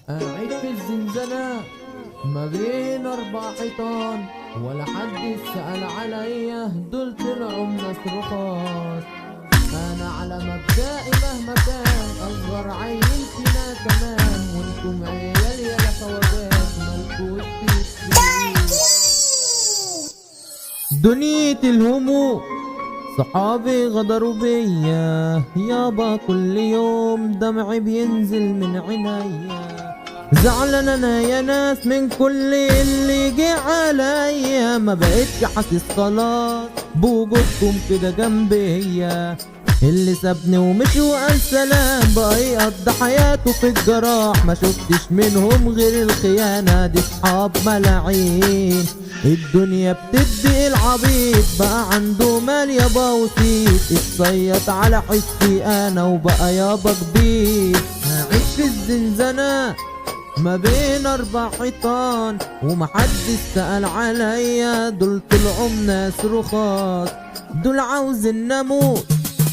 قاعد في الزنزانة ما بين 4 حيطان، ولا حد سأل عليا، دول طلعوا ناس رخاص. أنا على مبدئي مهما كان أصغر عيل فينا كمان، وانتم عيال يا خواجات مالكوش في دنيا الهموم. صحابي غدروا بيا يابا، كل يوم دمعي بينزل من عينيا. زعلان انا يا ناس من كل اللي جه عليا، ما بقتش حاسس خلاص بوجودكم كده جنبيا. اللي سابني ومشي وقال سلام بقى يقضي حياته في الجراح، ما شفتش منهم غير الخيانة، دي صحاب ملاعين. الدنيا بتدي العبيط بقى عنده مال يابا وسيط، اتصيط على حسي انا وبقى يابا كبير. هعيش في الزنزانة ما بين 4 حيطان، ومحدش سأل عليا، دول طلعوا ناس رخاص. دول عاوزين نموت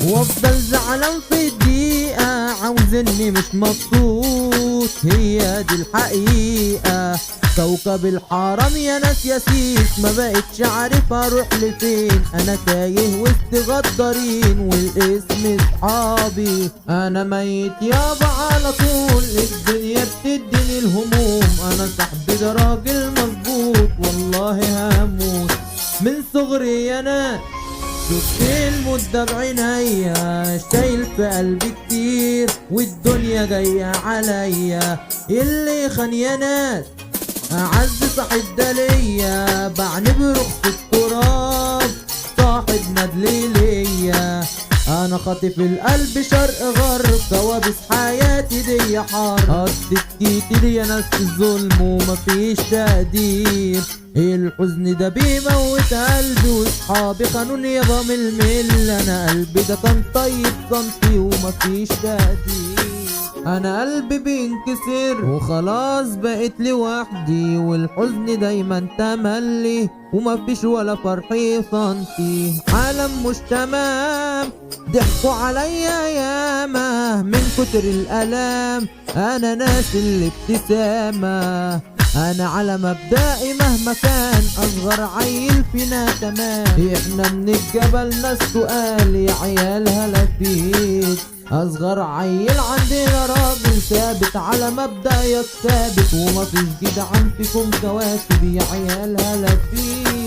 وافضل زعلان في الدقيقة، عاوزني مش مبسوط، هي دي الحقيقة. كوكب الحرام يا ناس يا سيس، ما بقتش عارف اروح لفين، انا تايه وسط غدارين والاسم صحابي. انا ميت يابا على طول، الدنيا بتديني الهموم، انا صاحبي ده راجل مظبوط والله هموت. من صغري يا ناس شفت المدة بعينيا، شايل في قلبي كتير والدنيا جاية عليا. اللي خان يا ناس أعز صاحب ده ليا، بعني برخص التراب صاحب ندلي ليا. انا خاطف القلب شرق غرب، كوابيس حياتي دي حار، قضيت كتير يا ناس الظلم ومفيش تقدير. الحزن ده بيموت قلبي، وصحابي خانوني يابا من المل، انا قلبي ده كان طيب صمتي ومفيش تقدير. انا قلبي بينكسر وخلاص بقيت لوحدي، والحزن دايما تملي ومفيش ولا فرحي صنتي. عالم مش تمام ضحكوا عليا ياما من كتر الالام، انا ناس الابتسامة. انا على مبدئي مهما كان اصغر عيل فينا تمام، احنا من الجبل ناس سؤال يا عيال هلا فيك. اصغر عيل عندنا راجل ثابت على مبدأ ثابت، ومفيش جدعان فيكم كواكب يا عيال هلا فيك.